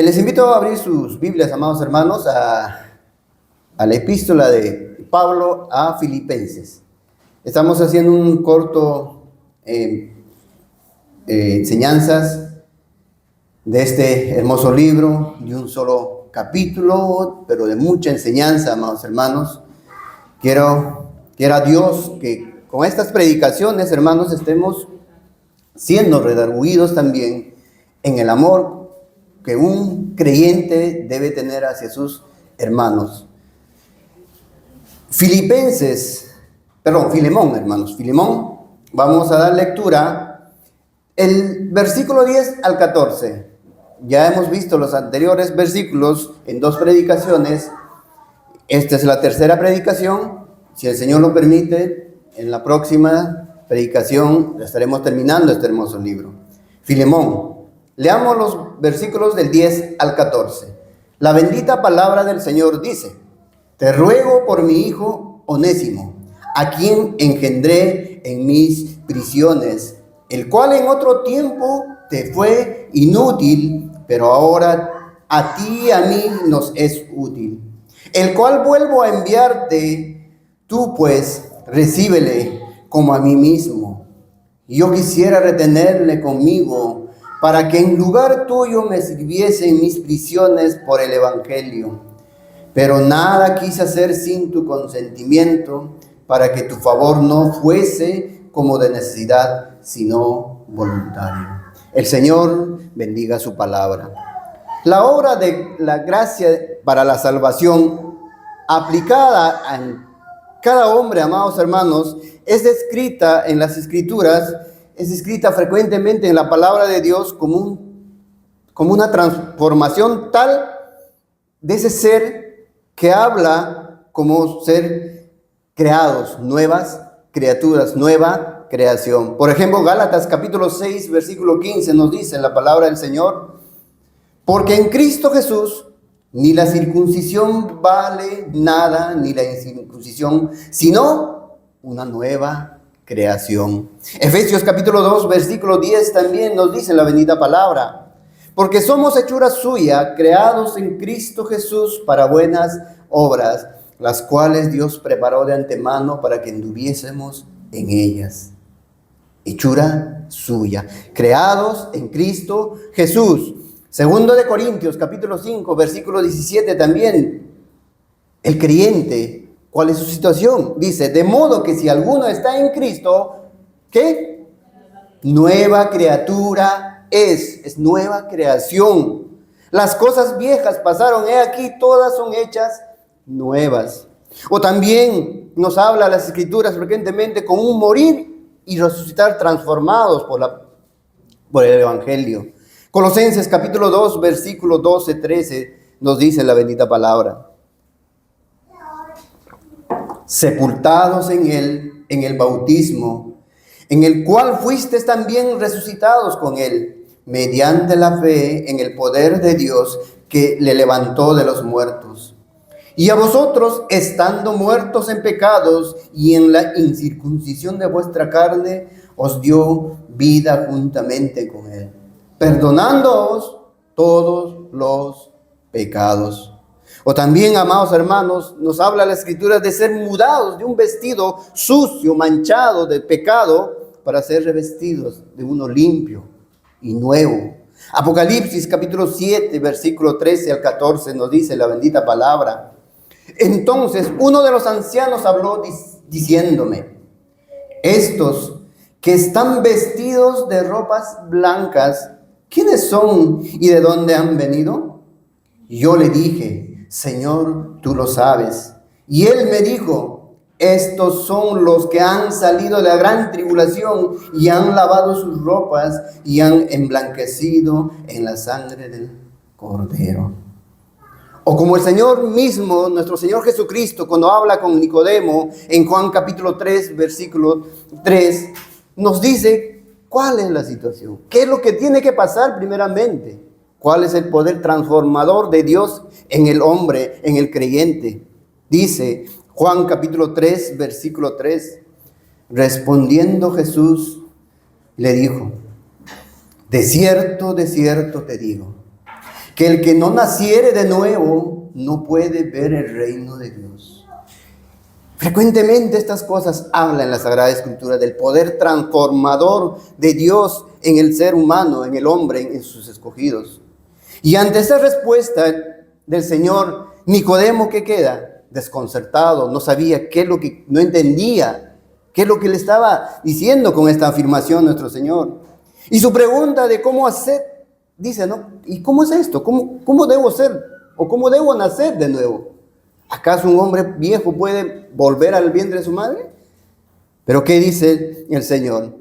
Les invito a abrir sus Biblias, amados hermanos, a la epístola de Pablo a Filipenses. Estamos haciendo un corto enseñanzas de este hermoso libro, de un solo capítulo, pero de mucha enseñanza, amados hermanos. Quiera Dios que con estas predicaciones, hermanos, estemos siendo redarguidos también en el amor que un creyente debe tener hacia sus hermanos. Filemón, hermanos, Filemón, vamos a dar lectura el versículo 10 al 14. Ya hemos visto los anteriores versículos en dos predicaciones. Esta es la tercera predicación. Si el Señor lo permite, en la próxima predicación estaremos terminando este hermoso libro. Filemón. Leamos los versículos del 10 al 14. La bendita palabra del Señor dice: te ruego por mi hijo Onésimo, a quien engendré en mis prisiones, el cual en otro tiempo te fue inútil, pero ahora a ti y a mí nos es útil, el cual vuelvo a enviarte. Tú pues recíbele como a mí mismo. Yo quisiera retenerle conmigo, para que en lugar tuyo me sirviese en mis prisiones por el evangelio. Pero nada quise hacer sin tu consentimiento, para que tu favor no fuese como de necesidad, sino voluntario. El Señor bendiga su palabra. La obra de la gracia para la salvación, aplicada a cada hombre, amados hermanos, es descrita en las Escrituras, es escrita frecuentemente en la palabra de Dios como una transformación tal de ese ser que habla como ser creados, nuevas criaturas, nueva creación. Por ejemplo, Gálatas capítulo 6, versículo 15 nos dice en la palabra del Señor: porque en Cristo Jesús ni la circuncisión vale nada, ni la incircuncisión, sino una nueva creación. Efesios capítulo 2, versículo 10 también nos dice la bendita palabra: porque somos hechura suya, creados en Cristo Jesús para buenas obras, las cuales Dios preparó de antemano para que anduviésemos en ellas. Hechura suya, creados en Cristo Jesús. Segundo de Corintios capítulo 5, versículo 17 también. El creyente, ¿cuál es su situación? Dice: de modo que si alguno está en Cristo, ¿qué? Nueva criatura es nueva creación. Las cosas viejas pasaron, he aquí, todas son hechas nuevas. O también nos habla las Escrituras frecuentemente con un morir y resucitar transformados por el Evangelio. Colosenses capítulo 2, versículo 12-13 nos dice la bendita palabra: sepultados en él, en el bautismo, en el cual fuisteis también resucitados con él, mediante la fe en el poder de Dios que le levantó de los muertos. Y a vosotros, estando muertos en pecados y en la incircuncisión de vuestra carne, os dio vida juntamente con él, perdonándoos todos los pecados. O también, amados hermanos, nos habla la Escritura de ser mudados de un vestido sucio, manchado de pecado, para ser revestidos de uno limpio y nuevo. Apocalipsis capítulo 7, versículo 13 al 14 nos dice la bendita palabra: entonces uno de los ancianos habló diciéndome: estos que están vestidos de ropas blancas, ¿quiénes son y de dónde han venido? Y yo le dije: Señor, tú lo sabes. Y él me dijo: estos son los que han salido de la gran tribulación y han lavado sus ropas y han emblanquecido en la sangre del Cordero. O como el Señor mismo, nuestro Señor Jesucristo, cuando habla con Nicodemo en Juan capítulo 3, versículo 3, nos dice cuál es la situación, qué es lo que tiene que pasar primeramente, cuál es el poder transformador de Dios en el hombre, en el creyente. Dice Juan capítulo 3, versículo 3, respondiendo Jesús le dijo: de cierto te digo, que el que no naciere de nuevo no puede ver el reino de Dios. Frecuentemente estas cosas hablan en la Sagrada Escritura del poder transformador de Dios en el ser humano, en el hombre, en sus escogidos. Y ante esa respuesta del Señor, Nicodemo, ¿qué queda? Desconcertado, no sabía qué es lo que, no entendía qué es lo que le estaba diciendo con esta afirmación nuestro Señor. Y su pregunta de cómo hacer, dice, ¿no? ¿Y cómo es esto? ¿Cómo debo ser? ¿O cómo debo nacer de nuevo? ¿Acaso un hombre viejo puede volver al vientre de su madre? Pero ¿qué dice el Señor?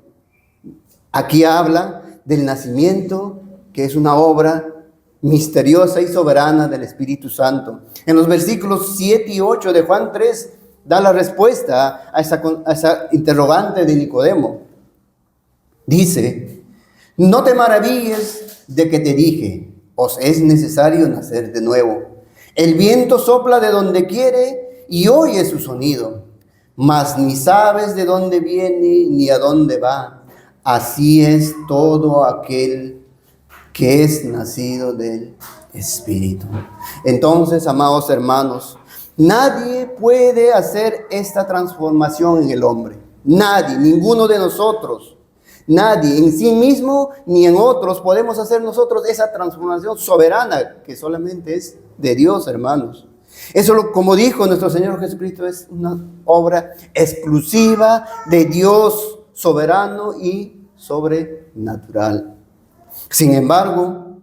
Aquí habla del nacimiento, que es una obra misteriosa y soberana del Espíritu Santo. En los versículos 7 y 8 de Juan 3 da la respuesta a esa interrogante de Nicodemo. Dice, no te maravilles de que te dije, os es necesario nacer de nuevo. El viento sopla de donde quiere y oye su sonido, mas ni sabes de dónde viene ni a dónde va. Así es todo aquel que es nacido del Espíritu. Entonces, amados hermanos, nadie puede hacer esta transformación en el hombre. Nadie, ninguno de nosotros. Nadie en sí mismo ni en otros podemos hacer nosotros esa transformación soberana que solamente es de Dios, hermanos. Eso, como dijo nuestro Señor Jesucristo, es una obra exclusiva de Dios soberano y sobrenatural. Sin embargo,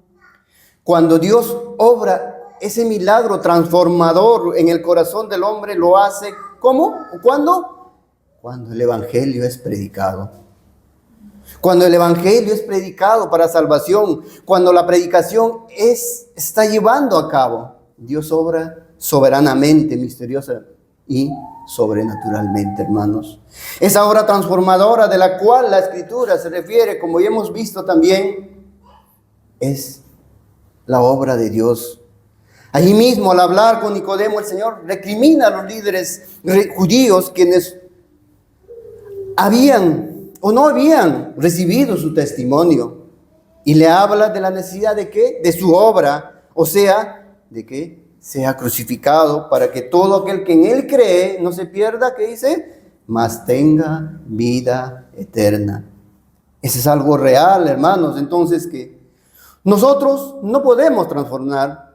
cuando Dios obra ese milagro transformador en el corazón del hombre, lo hace ¿cómo? ¿Cuándo? Cuando el Evangelio es predicado. Cuando el Evangelio es predicado para salvación, cuando la predicación está llevando a cabo, Dios obra soberanamente, misteriosa y sobrenaturalmente, hermanos. Esa obra transformadora de la cual la Escritura se refiere, como ya hemos visto también, es la obra de Dios. Allí mismo, al hablar con Nicodemo, el Señor recrimina a los líderes judíos quienes no habían recibido su testimonio, y le habla de la necesidad de ¿qué? De su obra, o sea, de que sea crucificado para que todo aquel que en él cree no se pierda, ¿qué dice? Mas tenga vida eterna. Eso es algo real, hermanos. Entonces, que nosotros no podemos transformar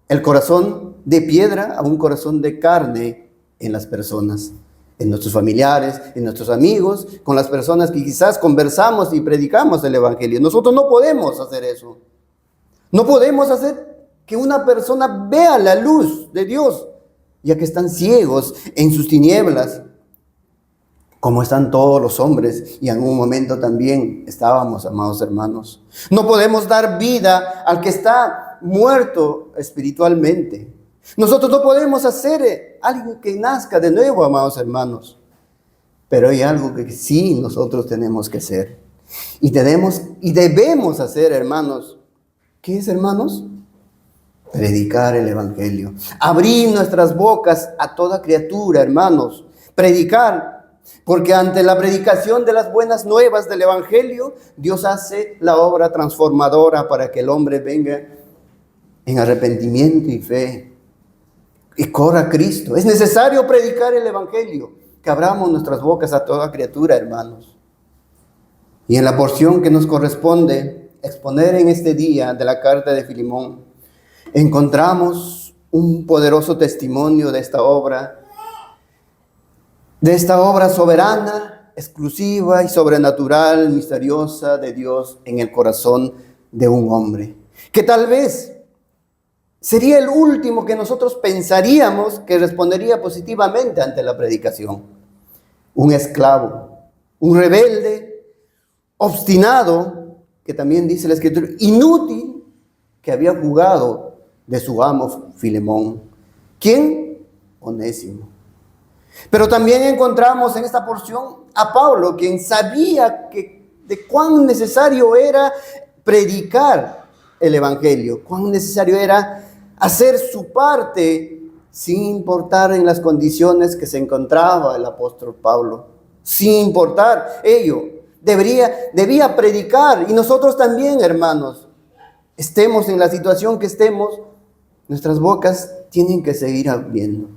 el corazón de piedra a un corazón de carne en las personas, en nuestros familiares, en nuestros amigos, con las personas que quizás conversamos y predicamos el Evangelio. Nosotros no podemos hacer eso. No podemos hacer que una persona vea la luz de Dios, ya que están ciegos en sus tinieblas, como están todos los hombres, y en un momento también estábamos, amados hermanos. No podemos dar vida al que está muerto espiritualmente. Nosotros no podemos hacer algo que nazca de nuevo, amados hermanos. Pero hay algo que sí nosotros tenemos que hacer. Y debemos hacer, hermanos. ¿Qué es, hermanos? Predicar el Evangelio. Abrir nuestras bocas a toda criatura, hermanos. Predicar. Porque ante la predicación de las buenas nuevas del Evangelio, Dios hace la obra transformadora para que el hombre venga en arrepentimiento y fe y corra a Cristo. Es necesario predicar el Evangelio, que abramos nuestras bocas a toda criatura, hermanos. Y en la porción que nos corresponde exponer en este día de la carta de Filemón, encontramos un poderoso testimonio de esta obra soberana, exclusiva y sobrenatural, misteriosa de Dios en el corazón de un hombre, que tal vez sería el último que nosotros pensaríamos que respondería positivamente ante la predicación. Un esclavo, un rebelde, obstinado, que también dice la Escritura, inútil, que había jugado de su amo Filemón. ¿Quién? Onésimo. Pero también encontramos en esta porción a Pablo, quien sabía de cuán necesario era predicar el Evangelio, cuán necesario era hacer su parte sin importar en las condiciones que se encontraba el apóstol Pablo. Sin importar ello, debía predicar. Y nosotros también, hermanos, estemos en la situación que estemos, nuestras bocas tienen que seguir abriendo.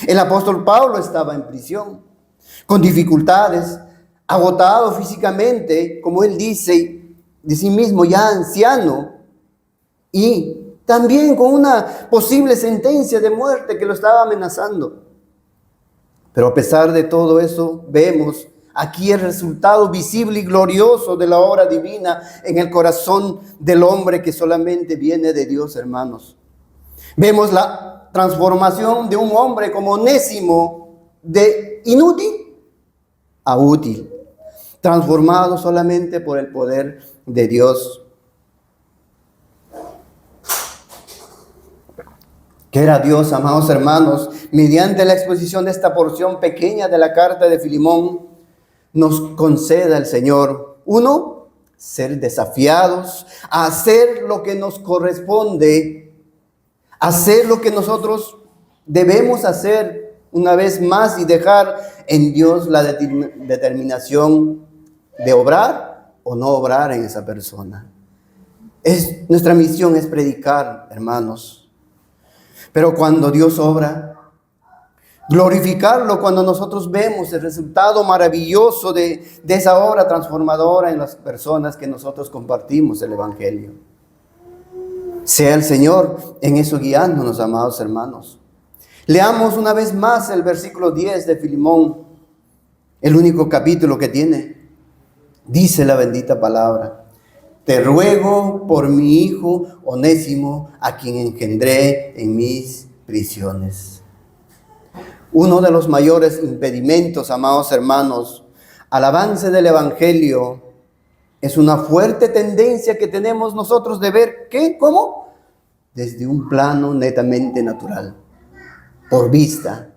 El apóstol Pablo estaba en prisión, con dificultades, agotado físicamente, como él dice de sí mismo, ya anciano, y también con una posible sentencia de muerte que lo estaba amenazando. Pero a pesar de todo eso, vemos aquí el resultado visible y glorioso de la obra divina en el corazón del hombre que solamente viene de Dios, hermanos. Vemos la transformación de un hombre como Onésimo, de inútil a útil, transformado solamente por el poder de Dios. Quiera Dios, amados hermanos, mediante la exposición de esta porción pequeña de la carta de Filemón, nos conceda el Señor, uno, ser desafiados a hacer lo que nos corresponde, hacer lo que nosotros debemos hacer una vez más y dejar en Dios la determinación de obrar o no obrar en esa persona. Nuestra misión es predicar, hermanos. Pero cuando Dios obra, glorificarlo cuando nosotros vemos el resultado maravilloso de esa obra transformadora en las personas que nosotros compartimos el Evangelio. Sea el Señor en eso guiándonos, amados hermanos. Leamos una vez más el versículo 10 de Filemón, el único capítulo que tiene. Dice la bendita palabra: te ruego por mi hijo Onésimo, a quien engendré en mis prisiones. Uno de los mayores impedimentos, amados hermanos, al avance del Evangelio es una fuerte tendencia que tenemos nosotros de ver, ¿qué? ¿Cómo? Desde un plano netamente natural, por vista.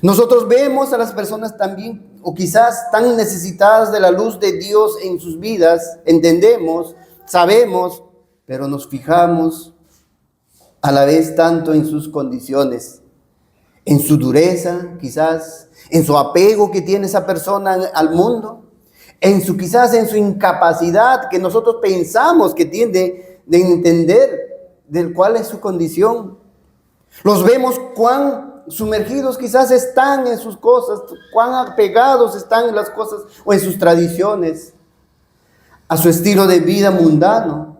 Nosotros vemos a las personas también, o quizás tan necesitadas de la luz de Dios en sus vidas, entendemos, sabemos, pero nos fijamos a la vez tanto en sus condiciones, en su dureza, quizás, en su apego que tiene esa persona al mundo, quizás en su incapacidad que nosotros pensamos que tiene de entender del cuál es su condición. Los vemos cuán sumergidos quizás están en sus cosas, cuán apegados están en las cosas o en sus tradiciones, a su estilo de vida mundano.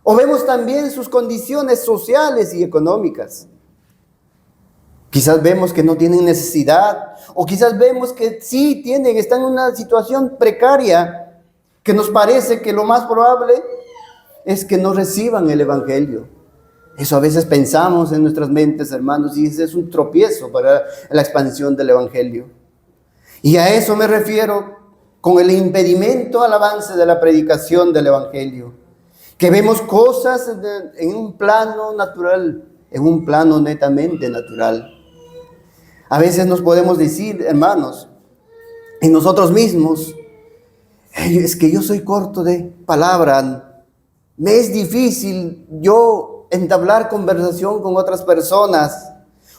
O vemos también sus condiciones sociales y económicas. Quizás vemos que no tienen necesidad, o quizás vemos que sí tienen, están en una situación precaria, que nos parece que lo más probable es que no reciban el Evangelio. Eso a veces pensamos en nuestras mentes, hermanos, y ese es un tropiezo para la expansión del Evangelio. Y a eso me refiero con el impedimento al avance de la predicación del Evangelio. Que vemos cosas en un plano natural, en un plano netamente natural. A veces nos podemos decir, hermanos, en nosotros mismos, es que yo soy corto de palabra, me es difícil yo entablar conversación con otras personas,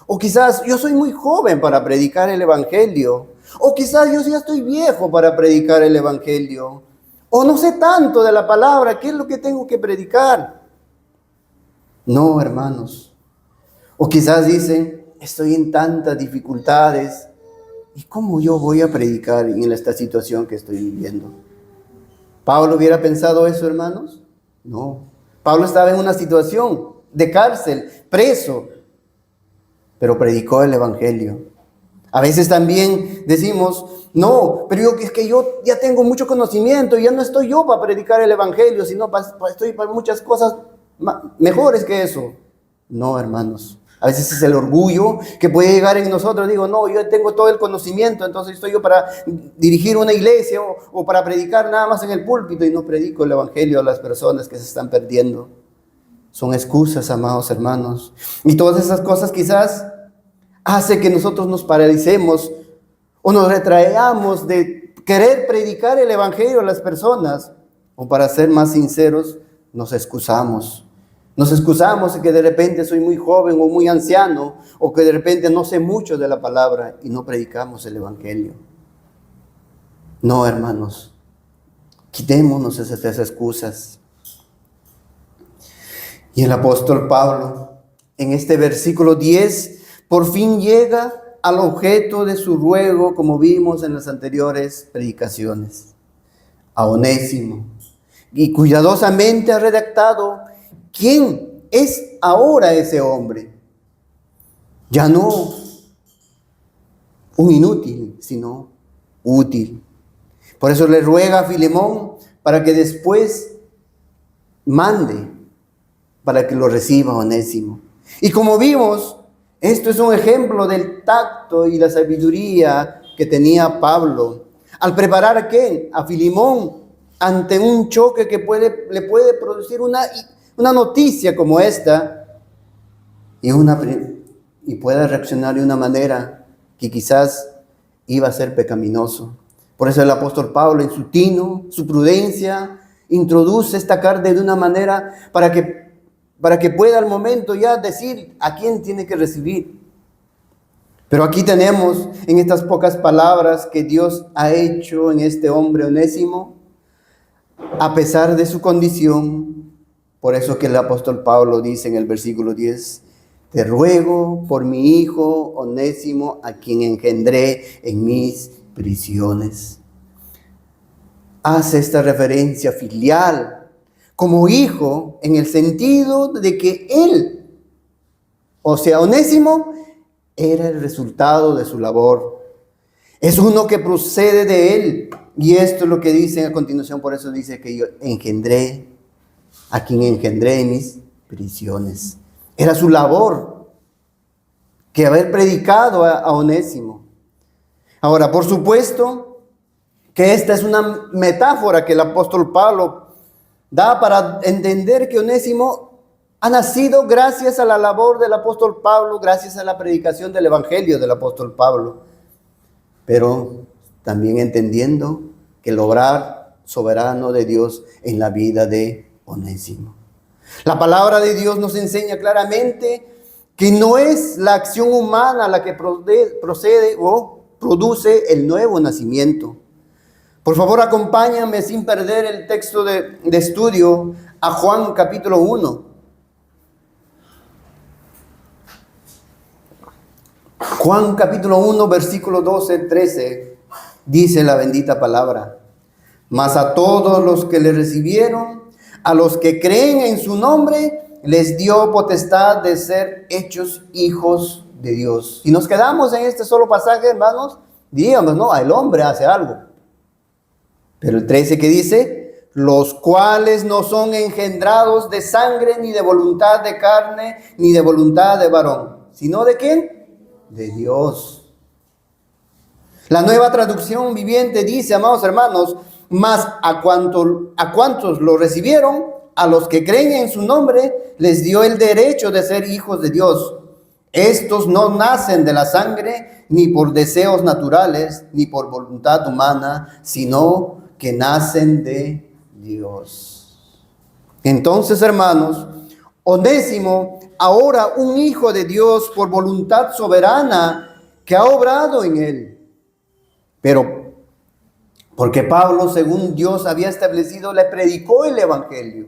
o quizás yo soy muy joven para predicar el Evangelio, o quizás yo ya estoy viejo para predicar el Evangelio, o no sé tanto de la palabra, ¿qué es lo que tengo que predicar? No, hermanos. O quizás dicen, estoy en tantas dificultades, ¿y cómo yo voy a predicar en esta situación que estoy viviendo? ¿Pablo hubiera pensado eso, hermanos? No. Pablo estaba en una situación de cárcel, preso, pero predicó el Evangelio. A veces también decimos, no, pero es que yo ya tengo mucho conocimiento, ya no estoy yo para predicar el Evangelio, sino estoy para muchas cosas mejores que eso. No, hermanos. A veces es el orgullo que puede llegar en nosotros. Digo, no, yo tengo todo el conocimiento, entonces estoy yo para dirigir una iglesia o para predicar nada más en el púlpito y no predico el Evangelio a las personas que se están perdiendo. Son excusas, amados hermanos. Y todas esas cosas quizás hace que nosotros nos paralicemos o nos retraemos de querer predicar el Evangelio a las personas. O para ser más sinceros, nos excusamos. Nos excusamos de que de repente soy muy joven o muy anciano, o que de repente no sé mucho de la palabra y no predicamos el Evangelio. No, hermanos, quitémonos esas excusas. Y el apóstol Pablo, en este versículo 10, por fin llega al objeto de su ruego, como vimos en las anteriores predicaciones, a Onésimo, y cuidadosamente ha redactado quién es ahora ese hombre. Ya no un inútil, sino útil. Por eso le ruega a Filemón para que después mande para que lo reciba Onésimo. Y como vimos, esto es un ejemplo del tacto y la sabiduría que tenía Pablo al preparar ¿a quién? A Filemón ante un choque que le puede producir una noticia como esta y pueda reaccionar de una manera que quizás iba a ser pecaminoso. Por eso el apóstol Pablo, en su tino, su prudencia, introduce esta carta de una manera para que pueda al momento ya decir a quién tiene que recibir. Pero aquí tenemos en estas pocas palabras que Dios ha hecho en este hombre Onésimo, a pesar de su condición. Por eso que el apóstol Pablo dice en el versículo 10, te ruego por mi hijo Onésimo, a quien engendré en mis prisiones. Hace esta referencia filial como hijo en el sentido de que él, o sea, Onésimo, era el resultado de su labor. Es uno que procede de él. Y esto es lo que dice a continuación. Por eso dice que yo engendré a quien engendré en mis prisiones. Era su labor que haber predicado a Onésimo. Ahora, por supuesto que esta es una metáfora que el apóstol Pablo da para entender que Onésimo ha nacido gracias a la labor del apóstol Pablo, gracias a la predicación del evangelio del apóstol Pablo, pero también entendiendo que el obrar soberano de Dios en la vida de Onésimo. La palabra de Dios nos enseña claramente que no es la acción humana la que procede o produce el nuevo nacimiento. Por favor, acompáñame sin perder el texto de estudio a Juan capítulo 1. Juan capítulo 1, versículo 12-13, dice la bendita palabra. Mas a todos los que le recibieron, a los que creen en su nombre, les dio potestad de ser hechos hijos de Dios. Si nos quedamos en este solo pasaje, hermanos, digamos, no, el hombre hace algo. Pero el 13 que dice, los cuales no son engendrados de sangre, ni de voluntad de carne, ni de voluntad de varón, sino ¿de quién? De Dios. La Nueva Traducción Viviente dice, amados hermanos, mas a cuantos lo recibieron, a los que creen en su nombre, les dio el derecho de ser hijos de Dios. Estos no nacen de la sangre, ni por deseos naturales, ni por voluntad humana, sino que nacen de Dios. Entonces, hermanos, Onésimo, ahora un hijo de Dios por voluntad soberana que ha obrado en él. Pero porque Pablo, según Dios había establecido, le predicó el evangelio.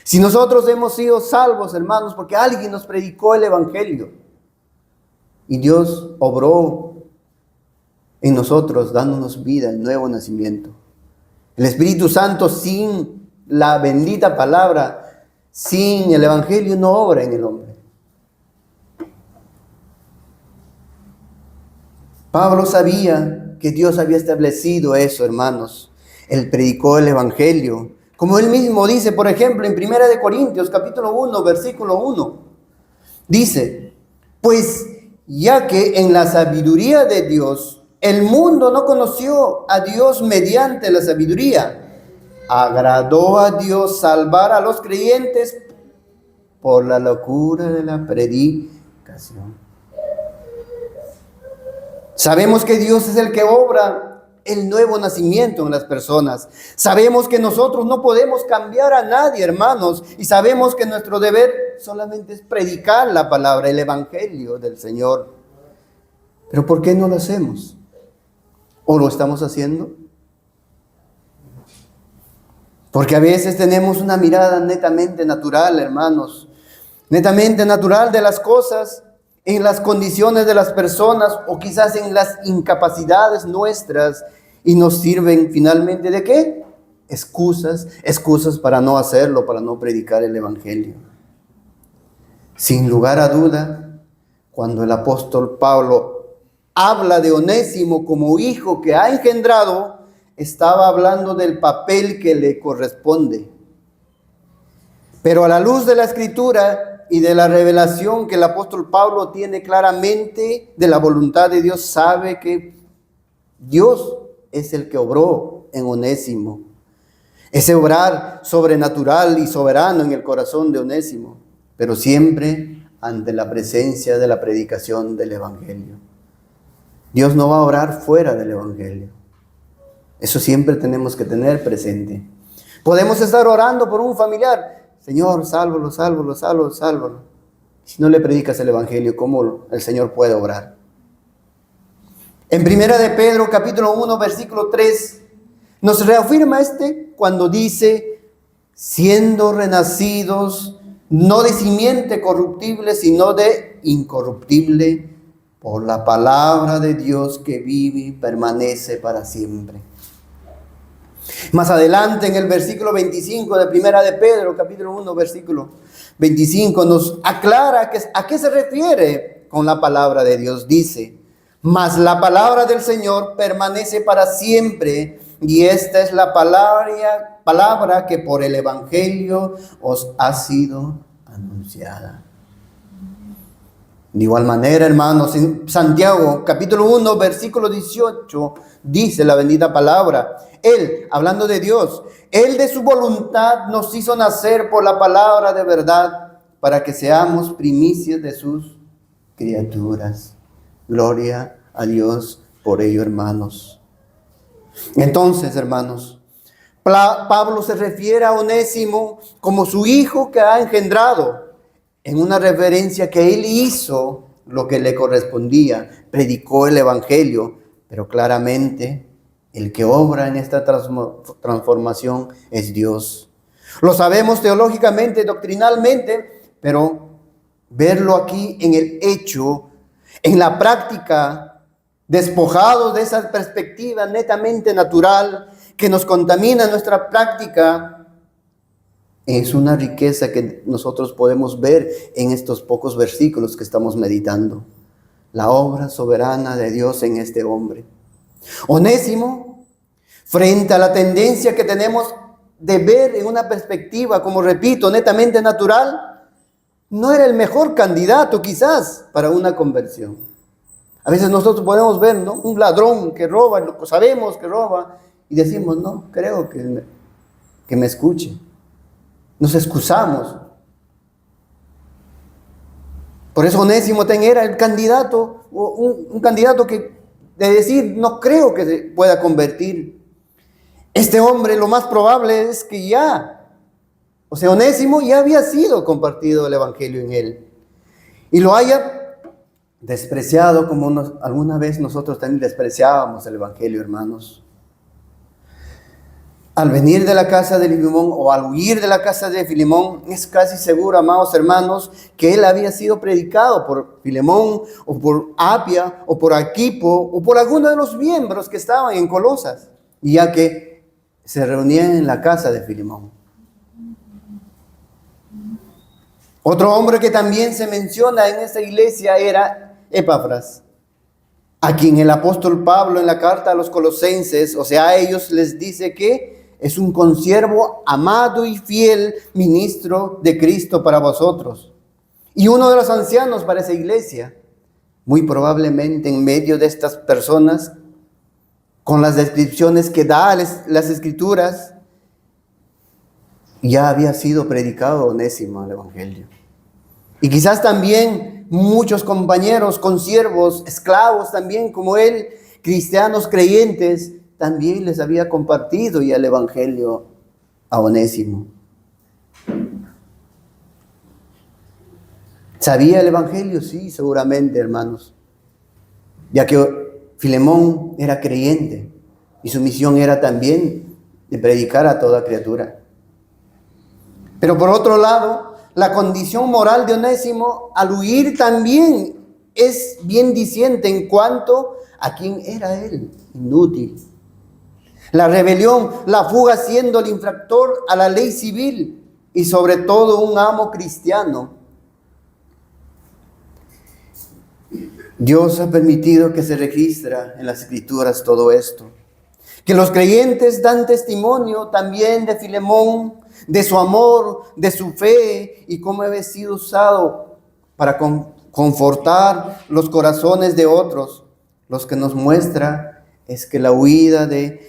Si nosotros hemos sido salvos, hermanos, porque alguien nos predicó el evangelio. Y Dios obró en nosotros, dándonos vida, el nuevo nacimiento. El Espíritu Santo, sin la bendita palabra, sin el evangelio, no obra en el hombre. Pablo sabía que Dios había establecido eso, hermanos. Él predicó el evangelio. Como él mismo dice, por ejemplo, en 1 Corintios, capítulo 1, versículo 1. Dice, pues ya que en la sabiduría de Dios, el mundo no conoció a Dios mediante la sabiduría, agradó a Dios salvar a los creyentes por la locura de la predicación. Sabemos que Dios es el que obra el nuevo nacimiento en las personas. Sabemos que nosotros no podemos cambiar a nadie, hermanos, y sabemos que nuestro deber solamente es predicar la palabra, el evangelio del Señor. Pero ¿por qué no lo hacemos? ¿O lo estamos haciendo? Porque a veces tenemos una mirada netamente natural, hermanos, netamente natural de las cosas, en las condiciones de las personas o quizás en las incapacidades nuestras, y nos sirven finalmente ¿de qué? Excusas para no hacerlo, para no predicar el evangelio. Sin lugar a duda, cuando el apóstol Pablo habla de Onésimo como hijo que ha engendrado, estaba hablando del papel que le corresponde. Pero a la luz de la Escritura y de la revelación que el apóstol Pablo tiene claramente de la voluntad de Dios, sabe que Dios es el que obró en Onésimo. Ese obrar sobrenatural y soberano en el corazón de Onésimo, pero siempre ante la presencia de la predicación del evangelio. Dios no va a obrar fuera del evangelio. Eso siempre tenemos que tener presente. Podemos estar orando por un familiar. Señor, sálvalo. Si no le predicas el evangelio, ¿cómo el Señor puede obrar? En Primera de Pedro, capítulo 1, versículo 3, nos reafirma cuando dice, siendo renacidos, no de simiente corruptible, sino de incorruptible, por la palabra de Dios que vive y permanece para siempre. Más adelante en el versículo 25 de Primera de Pedro, capítulo 1, versículo 25, nos aclara a qué se refiere con la palabra de Dios. Dice, mas la palabra del Señor permanece para siempre, y esta es la palabra que por el evangelio os ha sido anunciada. De igual manera, hermanos, en Santiago, capítulo 1, versículo 18, dice la bendita palabra. Él, hablando de Dios, Él de su voluntad nos hizo nacer por la palabra de verdad, para que seamos primicias de sus criaturas. Gloria a Dios por ello, hermanos. Entonces, hermanos, Pablo se refiere a Onésimo como su hijo que ha engendrado, en una referencia que él hizo lo que le correspondía, predicó el evangelio, pero claramente el que obra en esta transformación es Dios. Lo sabemos teológicamente, doctrinalmente, pero verlo aquí en el hecho, en la práctica, despojados de esa perspectiva netamente natural que nos contamina nuestra práctica, es una riqueza que nosotros podemos ver en estos pocos versículos que estamos meditando. La obra soberana de Dios en este hombre. Onésimo, frente a la tendencia que tenemos de ver en una perspectiva, como repito, netamente natural, no era el mejor candidato quizás para una conversión. A veces nosotros podemos ver, ¿no?, un ladrón que roba, sabemos que roba, y decimos, no, creo que me escuche. Nos excusamos. Por eso Onésimo era el candidato, un candidato que de decir, no creo que se pueda convertir. Este hombre lo más probable es que Onésimo ya había sido compartido el evangelio en él. Y lo haya despreciado como alguna vez nosotros también despreciábamos el evangelio, hermanos. Al venir de la casa de Filemón o al huir de la casa de Filemón, es casi seguro, amados hermanos, que él había sido predicado por Filemón o por Apia o por Arquipo o por alguno de los miembros que estaban en Colosas, ya que se reunían en la casa de Filemón. Otro hombre que también se menciona en esta iglesia era Epafras, a quien el apóstol Pablo en la carta a los colosenses, a ellos les dice que es un consiervo amado y fiel ministro de Cristo para vosotros. Y uno de los ancianos para esa iglesia, muy probablemente en medio de estas personas, con las descripciones que da las Escrituras, ya había sido predicado Onésimo el evangelio. Y quizás también muchos compañeros, consiervos, esclavos también como él, cristianos creyentes, también les había compartido ya el evangelio a Onésimo. ¿Sabía el evangelio? Sí, seguramente, hermanos. Ya que Filemón era creyente y su misión era también de predicar a toda criatura. Pero por otro lado, la condición moral de Onésimo al huir también es bien diciente en cuanto a quién era él, inútil. La rebelión, la fuga siendo el infractor a la ley civil y sobre todo un amo cristiano. Dios ha permitido que se registra en las Escrituras todo esto. Que los creyentes dan testimonio también de Filemón, de su amor, de su fe y cómo ha sido usado para confortar los corazones de otros. Los que nos muestra es que la huida de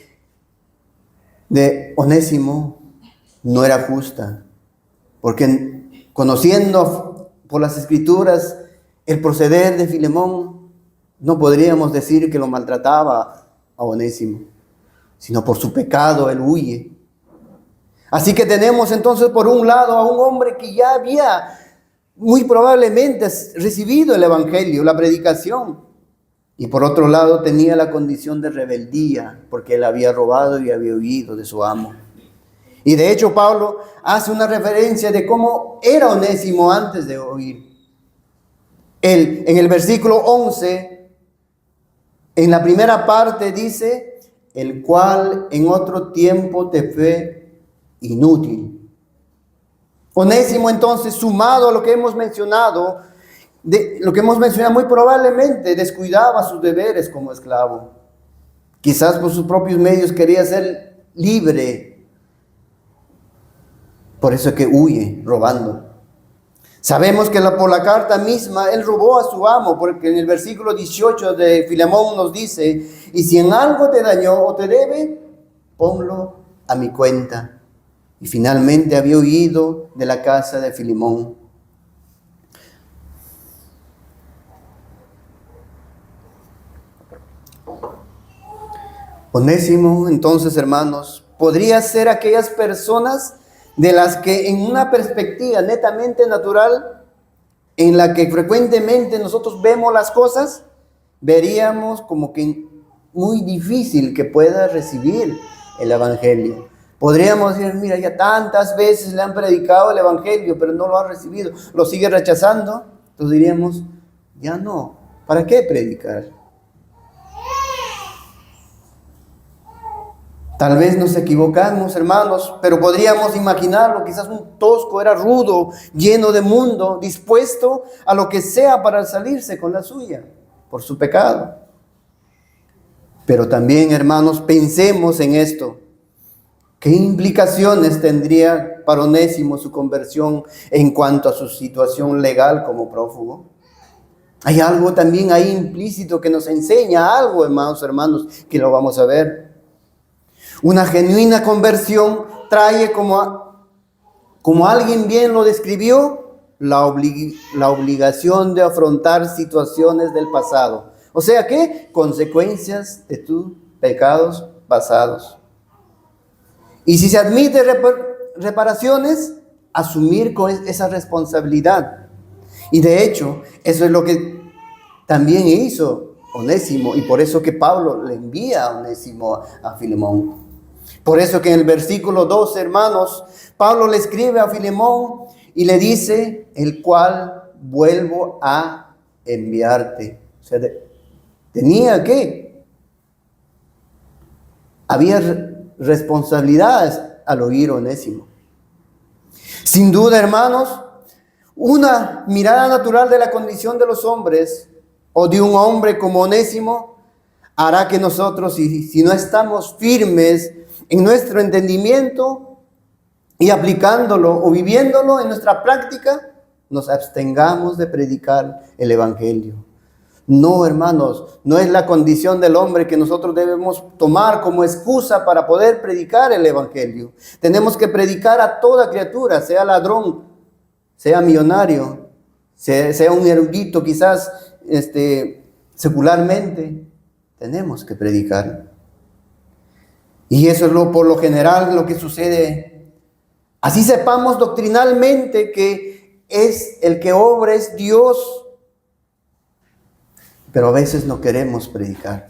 Onésimo no era justa, porque conociendo por las Escrituras el proceder de Filemón, no podríamos decir que lo maltrataba a Onésimo, sino por su pecado él huye. Así que tenemos entonces por un lado a un hombre que ya había muy probablemente recibido el evangelio, la predicación, y por otro lado tenía la condición de rebeldía, porque él había robado y había huido de su amo. Y de hecho Pablo hace una referencia de cómo era Onésimo antes de huir. Él, en el versículo 11, en la primera parte dice, el cual en otro tiempo te fue inútil. Onésimo entonces, sumado a lo que hemos mencionado, muy probablemente descuidaba sus deberes como esclavo. Quizás por sus propios medios quería ser libre. Por eso es que huye robando. Sabemos que por la carta misma él robó a su amo, porque en el versículo 18 de Filemón nos dice, y si en algo te dañó o te debe, ponlo a mi cuenta. Y finalmente había huido de la casa de Filemón. Onésimo, entonces, hermanos, podría ser aquellas personas de las que en una perspectiva netamente natural, en la que frecuentemente nosotros vemos las cosas, veríamos como que muy difícil que pueda recibir el evangelio. Podríamos decir, mira, ya tantas veces le han predicado el evangelio, pero no lo ha recibido, lo sigue rechazando. Entonces diríamos, ya no, ¿para qué predicar? Tal vez nos equivocamos, hermanos, pero podríamos imaginarlo. Quizás un tosco era rudo, lleno de mundo, dispuesto a lo que sea para salirse con la suya, por su pecado. Pero también, hermanos, pensemos en esto. ¿Qué implicaciones tendría para Onésimo su conversión en cuanto a su situación legal como prófugo? Hay algo también ahí implícito que nos enseña algo, hermanos, que lo vamos a ver. Una genuina conversión trae, como alguien bien lo describió, la obligación de afrontar situaciones del pasado. O sea, ¿qué? Consecuencias de tus pecados pasados. Y si se admite reparaciones, asumir con esa responsabilidad. Y de hecho, eso es lo que también hizo Onésimo, y por eso que Pablo le envía a Onésimo a Filemón. Por eso que en el versículo 12, hermanos, Pablo le escribe a Filemón y le dice, el cual vuelvo a enviarte. O sea, tenía que, había responsabilidades al oír Onésimo. Sin duda, hermanos, una mirada natural de la condición de los hombres o de un hombre como Onésimo hará que nosotros, si no estamos firmes en nuestro entendimiento y aplicándolo o viviéndolo en nuestra práctica, nos abstengamos de predicar el evangelio. No, hermanos, no es la condición del hombre que nosotros debemos tomar como excusa para poder predicar el evangelio. Tenemos que predicar a toda criatura, sea ladrón, sea millonario, sea un erudito quizás secularmente. Tenemos que predicar. Y eso es por lo general lo que sucede. Así sepamos doctrinalmente que es el que obra es Dios, pero a veces no queremos predicar.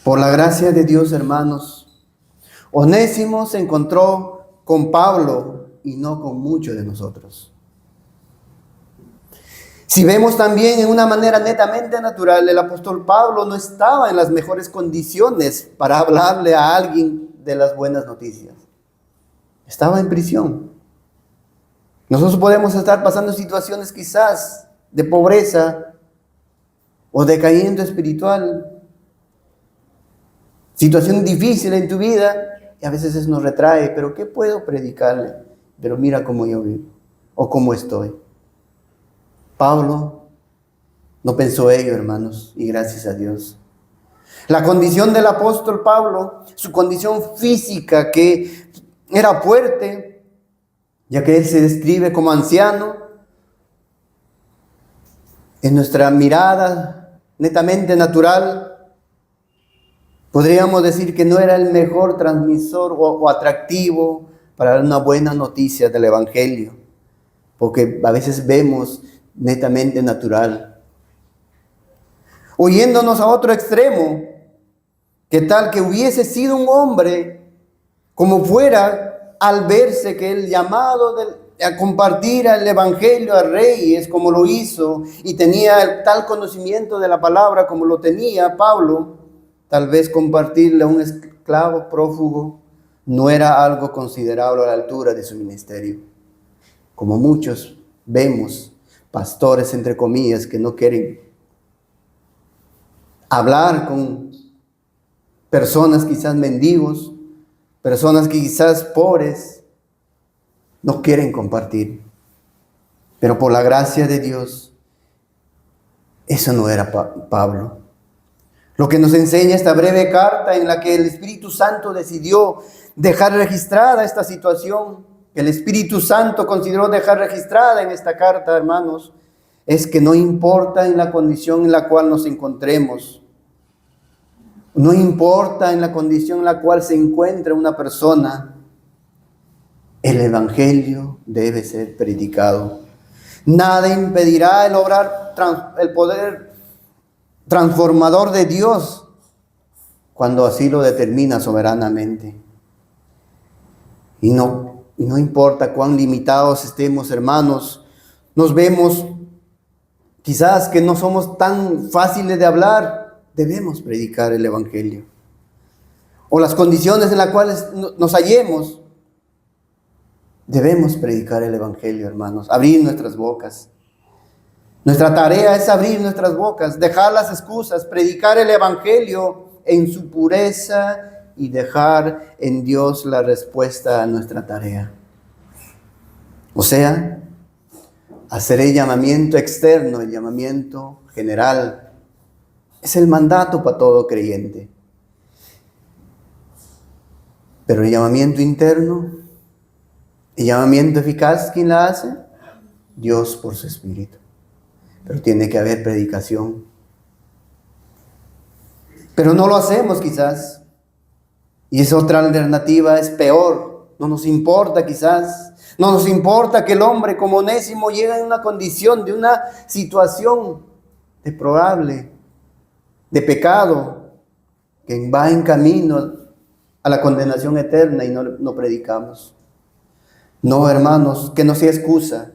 Por la gracia de Dios, hermanos, Onésimo se encontró con Pablo y no con muchos de nosotros. Si vemos también en una manera netamente natural, el apóstol Pablo no estaba en las mejores condiciones para hablarle a alguien de las buenas noticias. Estaba en prisión. Nosotros podemos estar pasando situaciones quizás de pobreza o decaimiento espiritual, situación difícil en tu vida, y a veces eso nos retrae. Pero ¿qué puedo predicarle? Pero mira cómo yo vivo o cómo estoy. Pablo no pensó ello, hermanos, y gracias a Dios. La condición del apóstol Pablo, su condición física, que era fuerte, ya que él se describe como anciano, en nuestra mirada netamente natural, podríamos decir que no era el mejor transmisor o atractivo para dar una buena noticia del Evangelio, porque a veces vemos netamente natural. Oyéndonos a otro extremo, que tal que hubiese sido un hombre como fuera, al verse que el llamado a compartir el Evangelio a reyes como lo hizo, y tenía el tal conocimiento de la palabra como lo tenía Pablo, tal vez compartirle a un esclavo prófugo no era algo considerable a la altura de su ministerio. Como muchos vemos, pastores entre comillas, que no quieren hablar con personas quizás mendigos, personas quizás pobres, no quieren compartir. Pero por la gracia de Dios, eso no era Pablo. Lo que nos enseña esta breve carta en la que el Espíritu Santo decidió dejar registrada esta situación, el Espíritu Santo consideró dejar registrada en esta carta, hermanos, es que no importa en la condición en la cual nos encontremos, no importa en la condición en la cual se encuentra una persona, el Evangelio debe ser predicado. Nada impedirá el poder transformador de Dios cuando así lo determina soberanamente. Y no importa cuán limitados estemos, hermanos, nos vemos quizás que no somos tan fáciles de hablar, debemos predicar el Evangelio. O las condiciones en las cuales nos hallemos, debemos predicar el Evangelio, hermanos, abrir nuestras bocas. Nuestra tarea es abrir nuestras bocas, dejar las excusas, predicar el Evangelio en su pureza y dejar en Dios la respuesta a nuestra tarea. O sea, hacer el llamamiento externo, el llamamiento general. Es el mandato para todo creyente. Pero el llamamiento interno, el llamamiento eficaz, ¿quién la hace? Dios por su Espíritu. Pero tiene que haber predicación. Pero no lo hacemos quizás. Y esa otra alternativa es peor. No nos importa quizás. No nos importa que el hombre como Onésimo llegue en una condición, de una situación deplorable, de pecado, que va en camino a la condenación eterna y no predicamos. No, hermanos, que no sea excusa.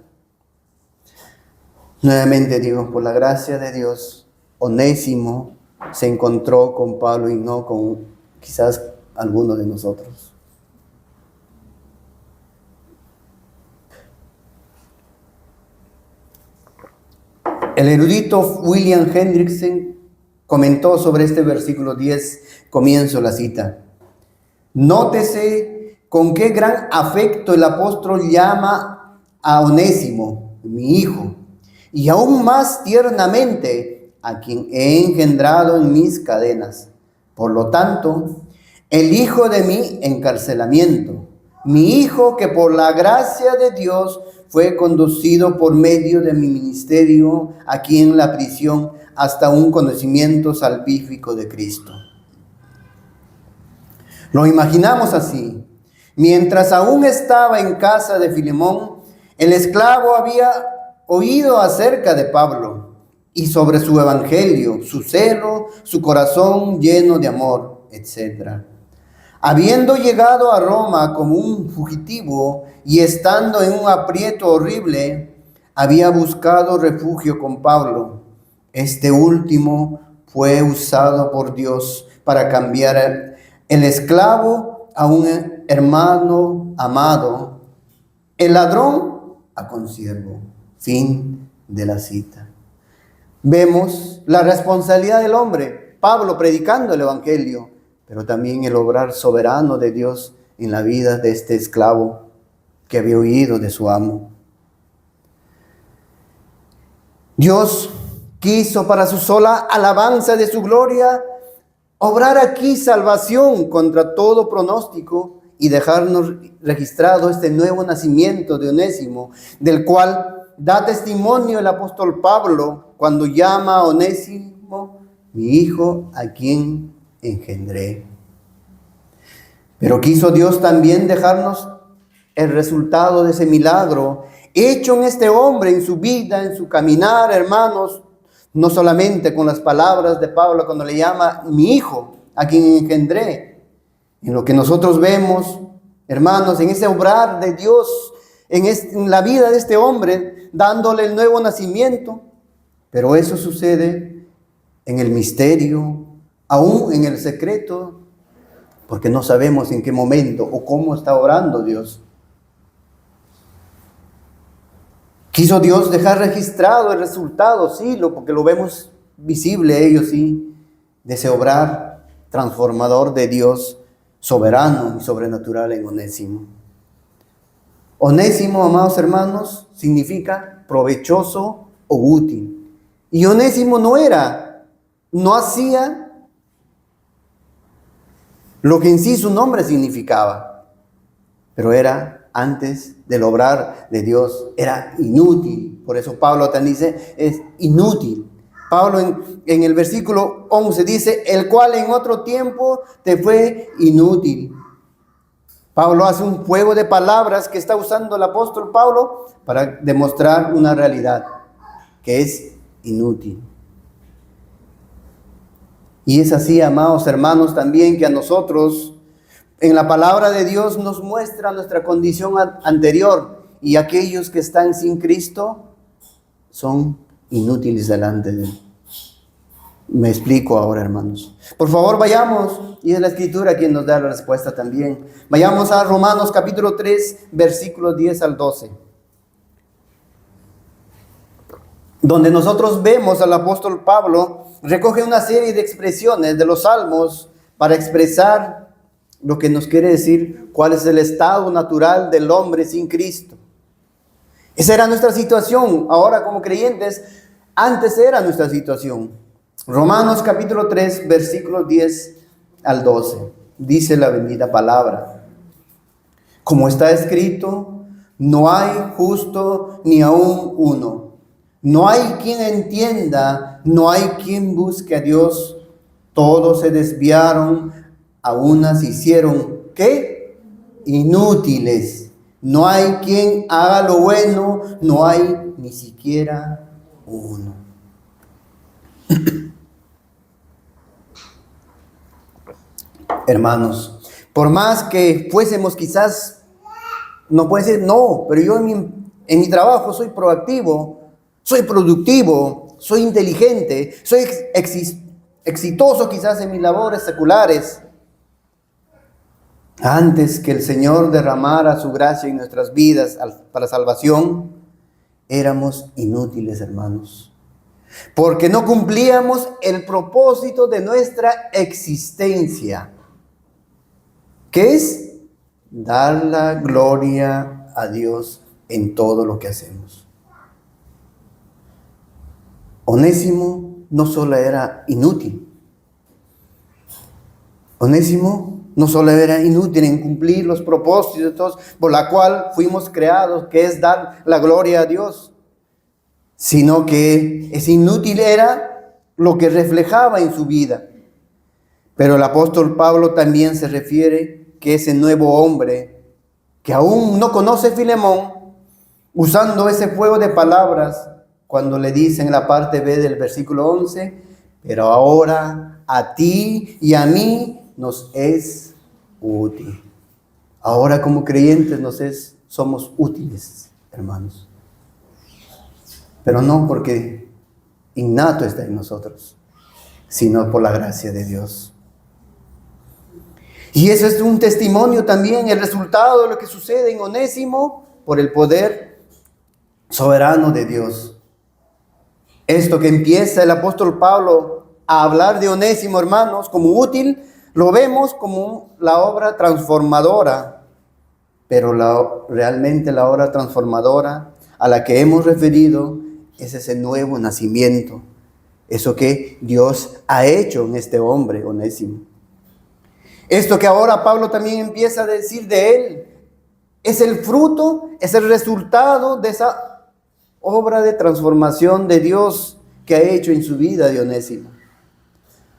Nuevamente digo, por la gracia de Dios, Onésimo se encontró con Pablo y no con quizás alguno de nosotros. El erudito William Hendrickson comentó sobre este versículo 10, comienzo la cita. Nótese con qué gran afecto el apóstol llama a Onésimo, mi hijo, y aún más tiernamente a quien he engendrado en mis cadenas. Por lo tanto, el hijo de mi encarcelamiento, mi hijo que por la gracia de Dios fue conducido por medio de mi ministerio aquí en la prisión hasta un conocimiento salvífico de Cristo. Lo imaginamos así. Mientras aún estaba en casa de Filemón, el esclavo había oído acerca de Pablo y sobre su evangelio, su celo, su corazón lleno de amor, etc. Habiendo llegado a Roma como un fugitivo y estando en un aprieto horrible, había buscado refugio con Pablo. Este último fue usado por Dios para cambiar el esclavo a un hermano amado, el ladrón a consiervo. Fin de la cita. Vemos la responsabilidad del hombre, Pablo predicando el evangelio, pero también el obrar soberano de Dios en la vida de este esclavo que había huido de su amo. Dios quiso para su sola alabanza de su gloria obrar aquí salvación contra todo pronóstico y dejarnos registrado este nuevo nacimiento de Onésimo, del cual da testimonio el apóstol Pablo cuando llama a Onésimo mi hijo a quien engendré. Pero quiso Dios también dejarnos el resultado de ese milagro hecho en este hombre, en su vida, en su caminar, hermanos, no solamente con las palabras de Pablo cuando le llama mi hijo, a quien engendré, en lo que nosotros vemos, hermanos, en ese obrar de Dios, en la vida de este hombre, dándole el nuevo nacimiento, pero eso sucede en el misterio, aún en el secreto, porque no sabemos en qué momento o cómo está obrando Dios. Quiso Dios dejar registrado el resultado, sí, porque lo vemos visible, ellos sí, de ese obrar transformador de Dios, soberano y sobrenatural en Onésimo. Onésimo, amados hermanos, significa provechoso o útil. Y Onésimo no hacía lo que en sí su nombre significaba, pero era antes del obrar de Dios, era inútil. Por eso Pablo también dice, es inútil. Pablo en el versículo 11 dice, el cual en otro tiempo te fue inútil. Pablo hace un juego de palabras que está usando el apóstol Pablo para demostrar una realidad, que es inútil. Y es así, amados hermanos, también que a nosotros, en la palabra de Dios nos muestra nuestra condición anterior, y aquellos que están sin Cristo son inútiles delante de Él. Me explico ahora, hermanos. Por favor, vayamos, y es la Escritura quien nos da la respuesta también. Vayamos a Romanos capítulo 3, versículos 10 al 12. Donde nosotros vemos al apóstol Pablo recoge una serie de expresiones de los salmos para expresar lo que nos quiere decir cuál es el estado natural del hombre sin Cristo. Esa era nuestra situación. Ahora como creyentes, antes era nuestra situación. Romanos capítulo 3, versículos 10 al 12. Dice la bendita palabra. Como está escrito, no hay justo ni aún uno. No hay quien entienda, no hay quien busque a Dios. Todos se desviaron, a unas se hicieron, ¿qué? Inútiles. No hay quien haga lo bueno, no hay ni siquiera uno. Hermanos, por más que fuésemos quizás, no puede ser, no, pero yo en mi trabajo soy proactivo, soy productivo, soy inteligente, soy exitoso quizás en mis labores seculares. Antes que el Señor derramara su gracia en nuestras vidas para salvación, éramos inútiles, hermanos, porque no cumplíamos el propósito de nuestra existencia, que es dar la gloria a Dios en todo lo que hacemos. Onésimo no solo era inútil. Onésimo no solo era inútil en cumplir los propósitos por la cual fuimos creados, que es dar la gloria a Dios, sino que es inútil era lo que reflejaba en su vida. Pero el apóstol Pablo también se refiere que ese nuevo hombre, que aún no conoce Filemón, usando ese juego de palabras, cuando le dice en la parte B del versículo 11, pero ahora a ti y a mí nos es útil. Ahora como creyentes somos útiles, hermanos. Pero no porque innato está en nosotros, sino por la gracia de Dios. Y eso es un testimonio también, el resultado de lo que sucede en Onésimo por el poder soberano de Dios. Esto que empieza el apóstol Pablo a hablar de Onésimo, hermanos, como útil, lo vemos como la obra transformadora. Pero realmente la obra transformadora a la que hemos referido es ese nuevo nacimiento. Eso que Dios ha hecho en este hombre, Onésimo. Esto que ahora Pablo también empieza a decir de él, es el fruto, es el resultado de esa obra de transformación de Dios que ha hecho en su vida de Onésimo.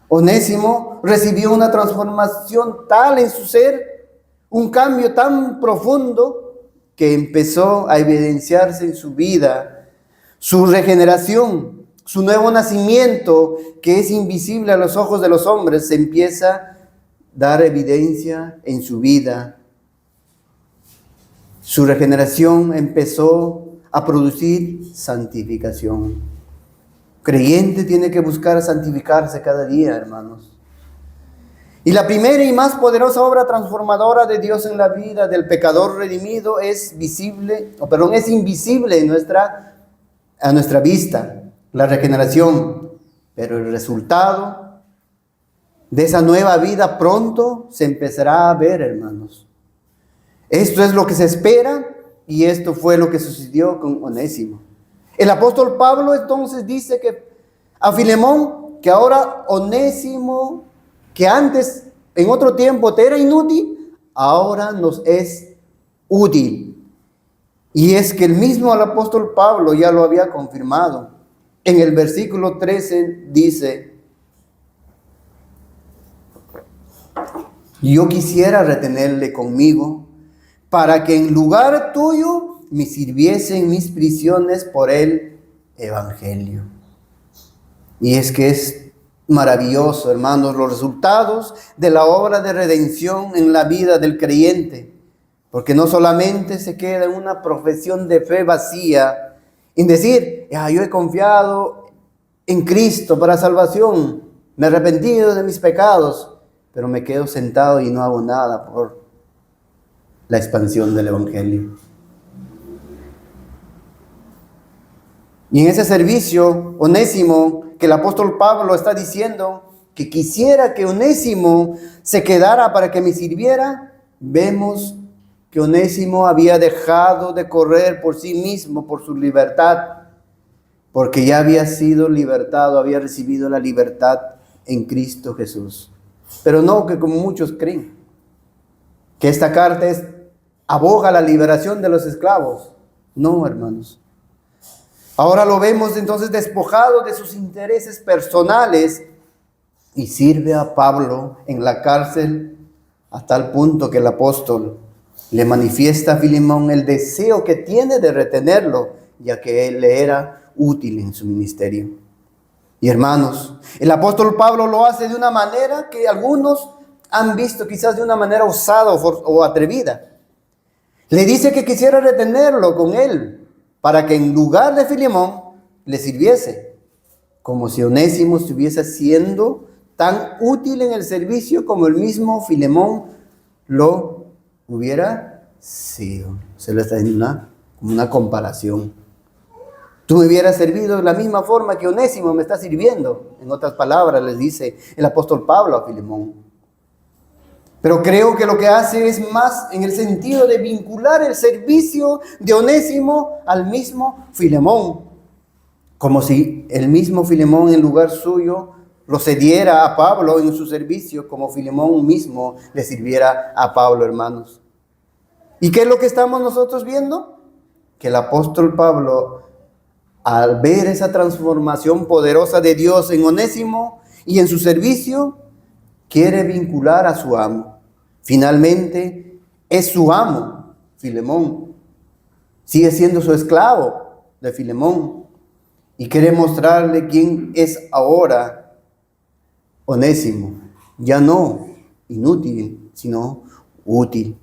Onésimo recibió una transformación tal en su ser, un cambio tan profundo que empezó a evidenciarse en su vida, su regeneración, su nuevo nacimiento que es invisible a los ojos de los hombres, se empieza a dar evidencia en su vida. Su regeneración empezó a producir santificación. Creyente tiene que buscar santificarse cada día, hermanos. Y la primera y más poderosa obra transformadora de Dios en la vida del pecador redimido es invisible a nuestra vista, la regeneración. Pero el resultado de esa nueva vida pronto se empezará a ver, hermanos. Esto es lo que se espera y esto fue lo que sucedió con Onésimo. El apóstol Pablo entonces dice que a Filemón, que ahora Onésimo, que antes en otro tiempo te era inútil, ahora nos es útil. Y es que el mismo apóstol Pablo ya lo había confirmado. En el versículo 13 dice: yo quisiera retenerle conmigo para que en lugar tuyo me sirviesen mis prisiones por el evangelio. Y es que es maravilloso, hermanos, los resultados de la obra de redención en la vida del creyente. Porque no solamente se queda en una profesión de fe vacía, en decir, yo he confiado en Cristo para salvación, me he arrepentido de mis pecados, pero me quedo sentado y no hago nada por la expansión del evangelio. Y en ese servicio, Onésimo, que el apóstol Pablo está diciendo que quisiera que Onésimo se quedara para que me sirviera, vemos que Onésimo había dejado de correr por sí mismo, por su libertad, porque ya había sido libertado, había recibido la libertad en Cristo Jesús. Pero no que como muchos creen, que esta carta aboga la liberación de los esclavos. No, hermanos. Ahora lo vemos entonces despojado de sus intereses personales y sirve a Pablo en la cárcel a tal punto que el apóstol le manifiesta a Filemón el deseo que tiene de retenerlo, ya que él le era útil en su ministerio. Y hermanos, el apóstol Pablo lo hace de una manera que algunos han visto quizás de una manera osada o atrevida. Le dice que quisiera retenerlo con él para que en lugar de Filemón le sirviese, como si Onésimo estuviese siendo tan útil en el servicio como el mismo Filemón lo hubiera sido. Se lo está diciendo como una comparación. Tú me hubieras servido de la misma forma que Onésimo me está sirviendo. En otras palabras, les dice el apóstol Pablo a Filemón. Pero creo que lo que hace es más en el sentido de vincular el servicio de Onésimo al mismo Filemón. Como si el mismo Filemón en lugar suyo lo cediera a Pablo en su servicio, como Filemón mismo le sirviera a Pablo, hermanos. ¿Y qué es lo que estamos nosotros viendo? Que el apóstol Pablo, al ver esa transformación poderosa de Dios en Onésimo y en su servicio, quiere vincular a su amo. Finalmente, es su amo, Filemón. Sigue siendo su esclavo de Filemón. Y quiere mostrarle quién es ahora Onésimo. Ya no inútil, sino útil.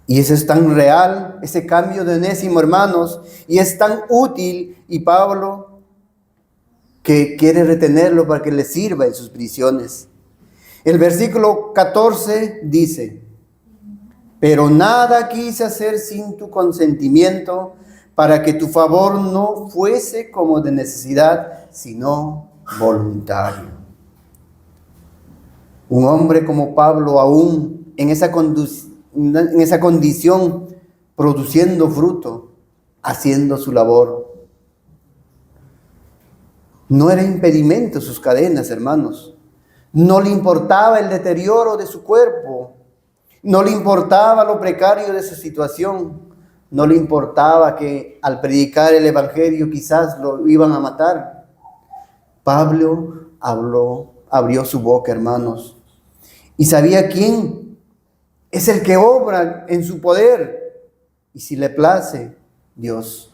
Y eso es tan real, ese cambio de Onésimo, hermanos, y es tan útil, y Pablo que quiere retenerlo para que le sirva en sus prisiones. El versículo 14 dice: pero nada quise hacer sin tu consentimiento, para que tu favor no fuese como de necesidad, sino voluntario. Un hombre como Pablo, aún en esa condición, produciendo fruto, haciendo su labor. No era impedimento sus cadenas, hermanos. No le importaba el deterioro de su cuerpo. No le importaba lo precario de su situación. No le importaba que al predicar el evangelio quizás lo iban a matar. Pablo abrió su boca, hermanos, y sabía quién es el que obra en su poder, y si le place, Dios.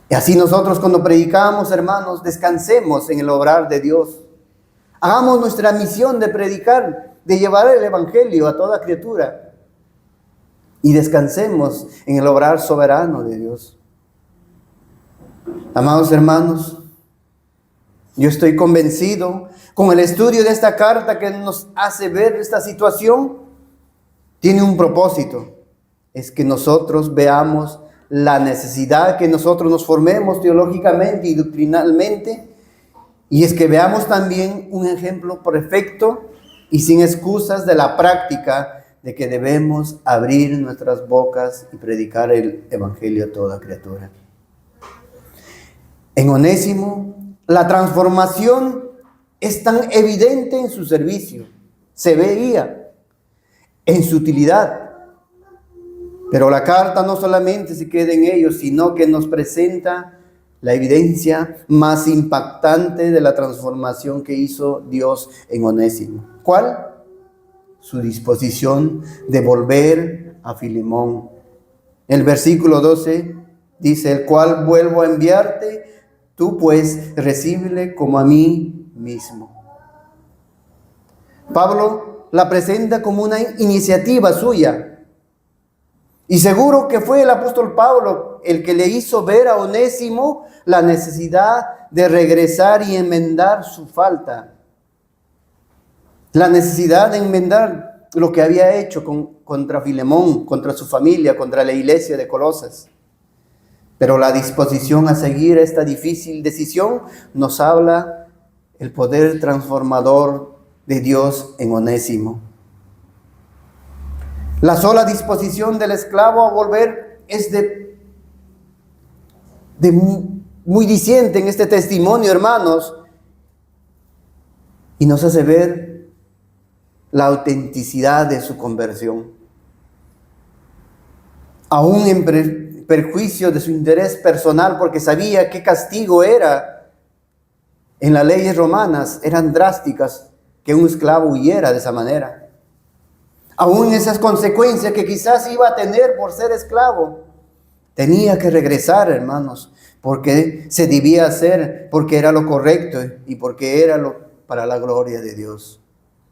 Y así nosotros, cuando predicamos, hermanos, descansemos en el obrar de Dios. Hagamos nuestra misión de predicar, de llevar el evangelio a toda criatura, y descansemos en el obrar soberano de Dios. Amados hermanos, yo estoy convencido, con el estudio de esta carta que nos hace ver esta situación, tiene un propósito: es que nosotros veamos la necesidad, que nosotros nos formemos teológicamente y doctrinalmente, y es que veamos también un ejemplo perfecto y sin excusas de la práctica de que debemos abrir nuestras bocas y predicar el evangelio a toda criatura. En Onésimo, la transformación es tan evidente en su servicio, se veía en su utilidad. Pero la carta no solamente se queda en ello, sino que nos presenta la evidencia más impactante de la transformación que hizo Dios en Onésimo. ¿Cuál? Su disposición de volver a Filemón. El versículo 12 dice: el cual vuelvo a enviarte, tú pues recíbele como a mí mismo. Pablo la presenta como una iniciativa suya. Y seguro que fue el apóstol Pablo el que le hizo ver a Onésimo la necesidad de regresar y enmendar su falta. La necesidad de enmendar lo que había hecho contra Filemón, contra su familia, contra la iglesia de Colosas. Pero la disposición a seguir esta difícil decisión nos habla el poder transformador de Dios en Onésimo. La sola disposición del esclavo a volver es muy diciente en este testimonio, hermanos, y nos hace ver la autenticidad de su conversión. Aún en perjuicio de su interés personal, porque sabía qué castigo era. En las leyes romanas eran drásticas que un esclavo huyera de esa manera. Aún esas consecuencias que quizás iba a tener por ser esclavo, tenía que regresar, hermanos, porque se debía hacer, porque era lo correcto y porque era para la gloria de Dios.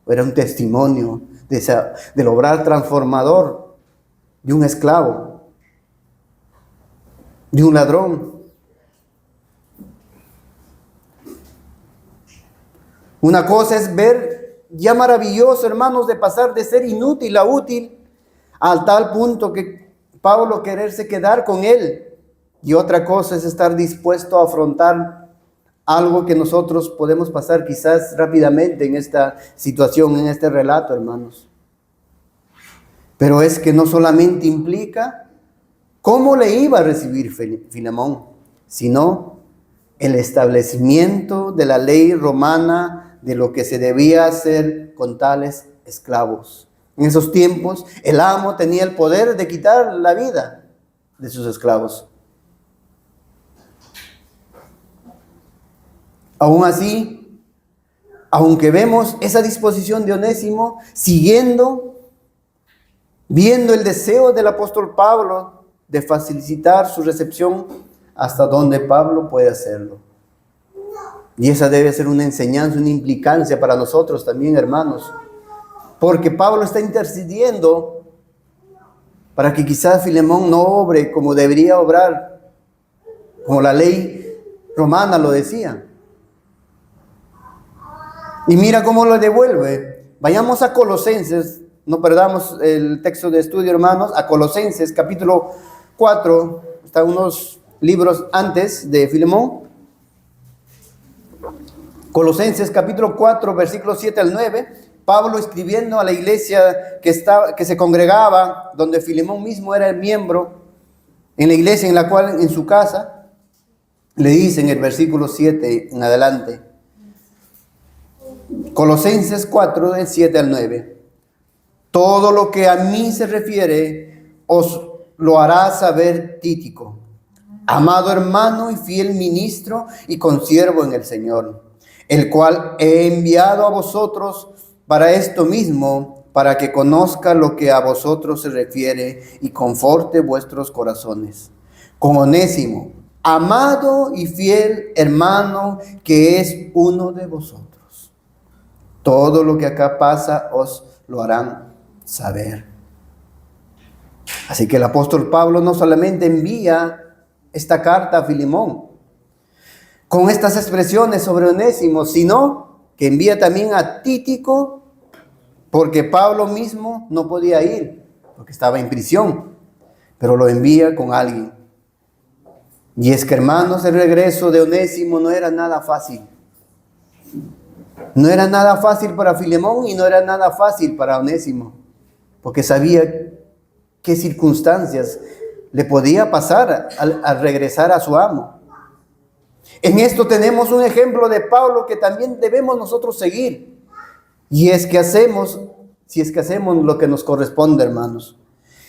Era un testimonio del obrar transformador de un esclavo, de un ladrón. Una cosa es ver ya maravilloso, hermanos, de pasar de ser inútil a útil, al tal punto que Pablo quererse quedar con él. Y otra cosa es estar dispuesto a afrontar algo que nosotros podemos pasar quizás rápidamente en esta situación, en este relato, hermanos. Pero es que no solamente implica cómo le iba a recibir Filemón, sino el establecimiento de la ley romana de lo que se debía hacer con tales esclavos. En esos tiempos, el amo tenía el poder de quitar la vida de sus esclavos. Aún así, aunque vemos esa disposición de Onésimo, viendo el deseo del apóstol Pablo de facilitar su recepción hasta donde Pablo puede hacerlo. Y esa debe ser una enseñanza, una implicancia para nosotros también, hermanos. porque Pablo está intercediendo para que quizás Filemón no obre como debería obrar, como la ley romana lo decía. Y mira cómo lo devuelve. Vayamos a Colosenses, no perdamos el texto de estudio, hermanos, a Colosenses capítulo 4, está unos libros antes de Filemón. Colosenses capítulo 4, versículos 7 al 9, Pablo escribiendo a la iglesia que se congregaba, donde Filemón mismo era el miembro, en la iglesia en la cual, en su casa, le dice en el versículo 7 en adelante, Colosenses 4, del 7 al 9, todo lo que a mí se refiere os lo hará saber Tíquico, amado hermano y fiel ministro y consiervo en el Señor, el cual he enviado a vosotros para esto mismo, para que conozca lo que a vosotros se refiere y conforte vuestros corazones. Con Onésimo, amado y fiel hermano, que es uno de vosotros. Todo lo que acá pasa os lo harán saber. Así que el apóstol Pablo no solamente envía esta carta a Filemón con estas expresiones sobre Onésimo, sino que envía también a Tíquico, porque Pablo mismo no podía ir, porque estaba en prisión, pero lo envía con alguien. Y es que, hermanos, el regreso de Onésimo no era nada fácil. No era nada fácil para Filemón y no era nada fácil para Onésimo, porque sabía qué circunstancias le podía pasar al regresar a su amo. En esto tenemos un ejemplo de Pablo que también debemos nosotros seguir. Y es que hacemos lo que nos corresponde, hermanos.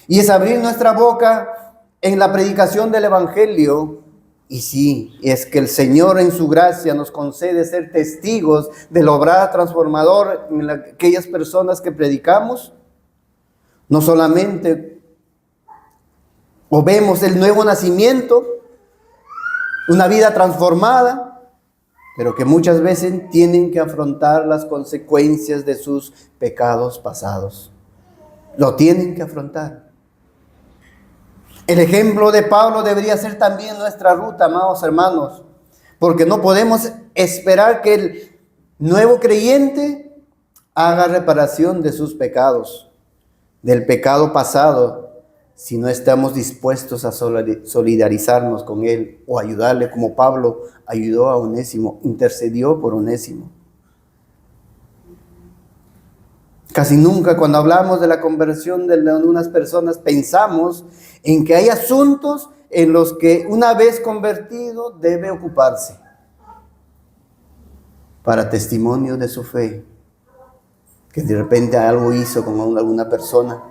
Y es abrir nuestra boca en la predicación del Evangelio. Y sí, es que el Señor en su gracia nos concede ser testigos del obrar transformador en aquellas personas que predicamos. No solamente o vemos el nuevo nacimiento, una vida transformada, pero que muchas veces tienen que afrontar las consecuencias de sus pecados pasados. Lo tienen que afrontar. El ejemplo de Pablo debería ser también nuestra ruta, amados hermanos, porque no podemos esperar que el nuevo creyente haga reparación de sus pecados, del pecado pasado, si no estamos dispuestos a solidarizarnos con él o ayudarle, como Pablo ayudó a Onésimo, intercedió por Onésimo. Casi nunca cuando hablamos de la conversión de unas personas pensamos en que hay asuntos en los que una vez convertido debe ocuparse para testimonio de su fe, que de repente algo hizo con alguna persona.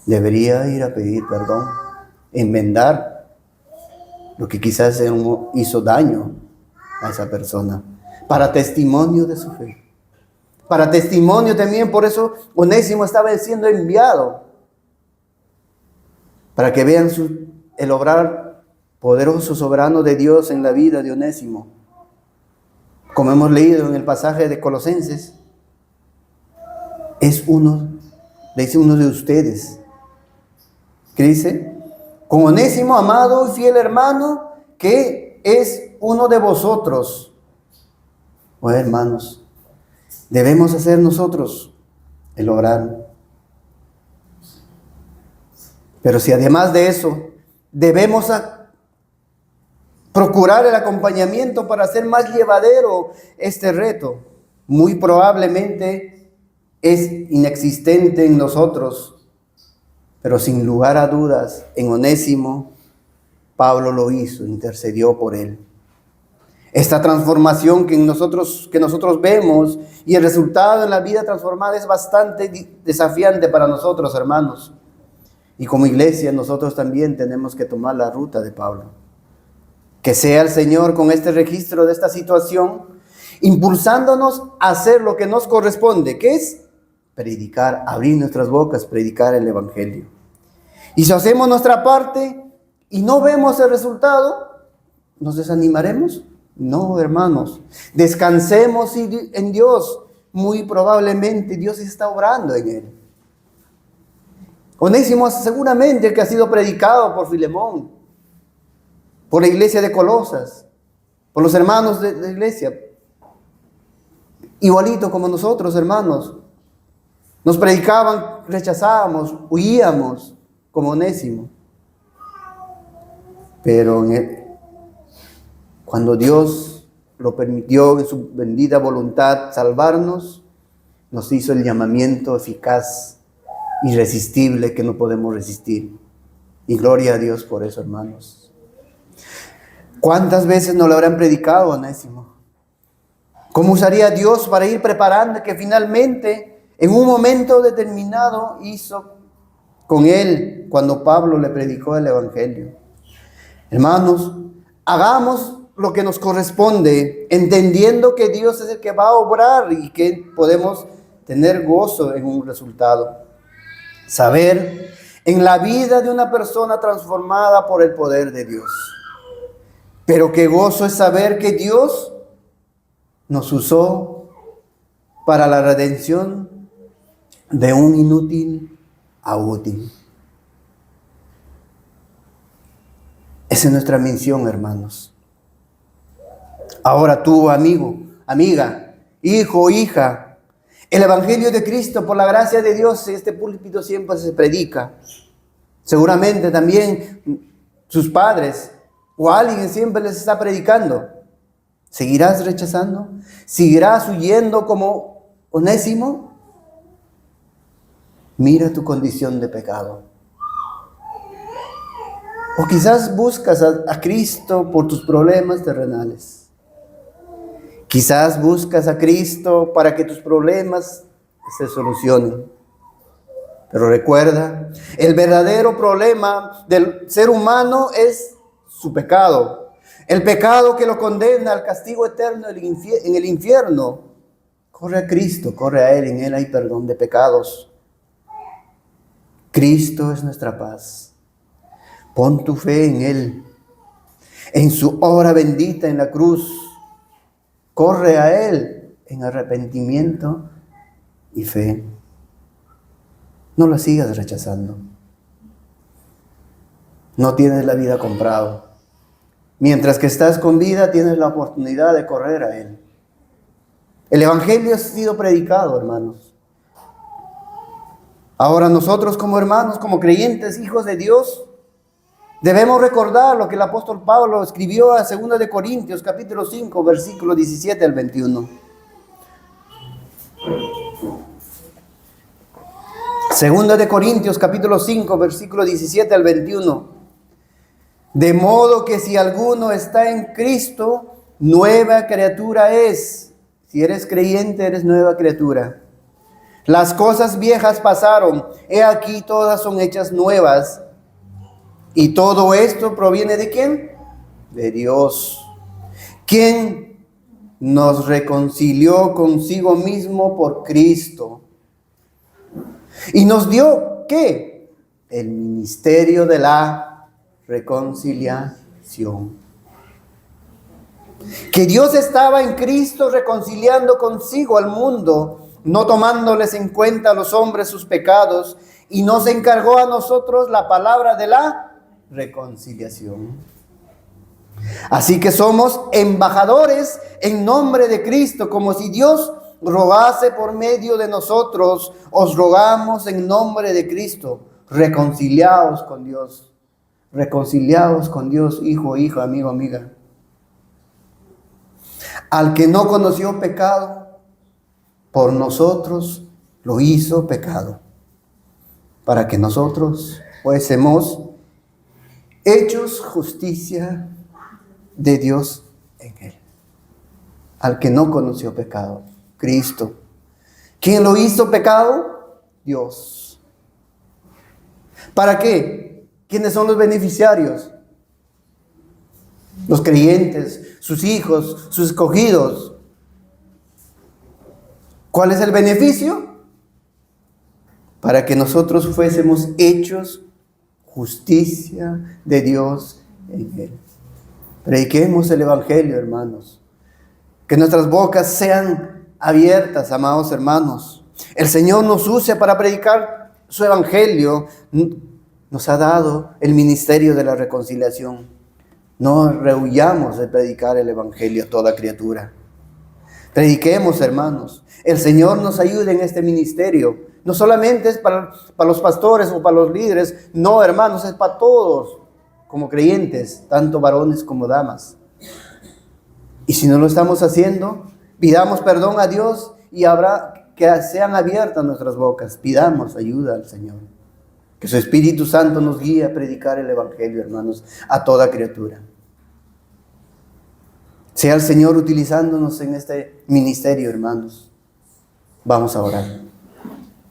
Debería ir a pedir perdón, enmendar lo que quizás hizo daño a esa persona, para testimonio de su fe. Para testimonio también, por eso Onésimo estaba siendo enviado, para que vean el obrar poderoso, soberano de Dios en la vida de Onésimo. Como hemos leído en el pasaje de Colosenses, le dice uno de ustedes. ¿Qué dice? Con Onésimo, amado y fiel hermano, que es uno de vosotros. Bueno, hermanos, debemos hacer nosotros el orar. Pero si además de eso, debemos procurar el acompañamiento para hacer más llevadero este reto, muy probablemente es inexistente en nosotros. Pero sin lugar a dudas, en Onésimo, Pablo lo hizo, intercedió por él. Esta transformación que nosotros vemos y el resultado en la vida transformada es bastante desafiante para nosotros, hermanos. Y como iglesia, nosotros también tenemos que tomar la ruta de Pablo. Que sea el Señor con este registro de esta situación, impulsándonos a hacer lo que nos corresponde, que es predicar, abrir nuestras bocas, predicar el Evangelio. Y si hacemos nuestra parte y no vemos el resultado, ¿nos desanimaremos? No, hermanos. Descansemos en Dios. muy probablemente Dios está obrando en él. Onésimo seguramente que ha sido predicado por Filemón, por la iglesia de Colosas, por los hermanos de la iglesia, igualito como nosotros, hermanos. Nos predicaban, rechazábamos, huíamos como Onésimo. Pero cuando Dios lo permitió en su bendita voluntad salvarnos, nos hizo el llamamiento eficaz, irresistible, que no podemos resistir. Y gloria a Dios por eso, hermanos. ¿Cuántas veces nos lo habrán predicado, Onésimo? ¿Cómo usaría Dios para ir preparando que finalmente, en un momento determinado, hizo con él cuando Pablo le predicó el Evangelio? Hermanos, hagamos lo que nos corresponde, entendiendo que Dios es el que va a obrar y que podemos tener gozo en un resultado. Saber en la vida de una persona transformada por el poder de Dios. Pero qué gozo es saber que Dios nos usó para la redención de un inútil a útil. Esa es nuestra misión, hermanos. Ahora tú, amigo, amiga, hijo, hija, el Evangelio de Cristo, por la gracia de Dios, este púlpito siempre se predica. Seguramente también sus padres o alguien siempre les está predicando. ¿Seguirás rechazando? ¿Seguirás huyendo como Onésimo? Mira tu condición de pecado. O quizás buscas a Cristo por tus problemas terrenales. Quizás buscas a Cristo para que tus problemas se solucionen. Pero recuerda, el verdadero problema del ser humano es su pecado. El pecado que lo condena al castigo eterno en el infierno. Corre a Cristo, corre a Él, en Él hay perdón de pecados. Cristo es nuestra paz. Pon tu fe en Él, en su obra bendita en la cruz. Corre a Él en arrepentimiento y fe. No lo sigas rechazando. No tienes la vida comprado. Mientras que estás con vida, tienes la oportunidad de correr a Él. El Evangelio ha sido predicado, hermanos. Ahora nosotros como hermanos, como creyentes, hijos de Dios, debemos recordar lo que el apóstol Pablo escribió a 2 de Corintios, capítulo 5, versículo 17 al 21. 2 de Corintios, capítulo 5, versículo 17 al 21. De modo que si alguno está en Cristo, nueva criatura es. Si eres creyente, eres nueva criatura. Las cosas viejas pasaron, he aquí todas son hechas nuevas. Y todo esto proviene ¿de quién? De Dios, quien nos reconcilió consigo mismo por Cristo. Y nos dio, ¿qué? El ministerio de la reconciliación. Que Dios estaba en Cristo reconciliando consigo al mundo, no tomándoles en cuenta a los hombres sus pecados, y nos encargó a nosotros la palabra de la reconciliación. Así que somos embajadores en nombre de Cristo, como si Dios rogase por medio de nosotros. Os rogamos en nombre de Cristo, reconciliaos con Dios. Reconciliaos con Dios, hijo, hija, amigo, amiga. Al que no conoció pecado, por nosotros lo hizo pecado, para que nosotros fuésemos hechos justicia de Dios en él. Al que no conoció pecado, Cristo. ¿Quién lo hizo pecado? Dios. ¿Para qué? ¿Quiénes son los beneficiarios? Los creyentes, sus hijos, sus escogidos. ¿Cuál es el beneficio? Para que nosotros fuésemos hechos justicia de Dios en él. Prediquemos el Evangelio, hermanos. Que nuestras bocas sean abiertas, amados hermanos. El Señor nos usa para predicar su evangelio. Nos ha dado el ministerio de la reconciliación. No rehuyamos de predicar el evangelio a toda criatura. Prediquemos, hermanos. El Señor nos ayude en este ministerio. No solamente es para los pastores o para los líderes. No, hermanos, es para todos como creyentes, tanto varones como damas. Y si no lo estamos haciendo, pidamos perdón a Dios y habrá que sean abiertas nuestras bocas. Pidamos ayuda al Señor. Que su Espíritu Santo nos guíe a predicar el evangelio, hermanos, a toda criatura. Sea el Señor utilizándonos en este ministerio, hermanos. Vamos a orar.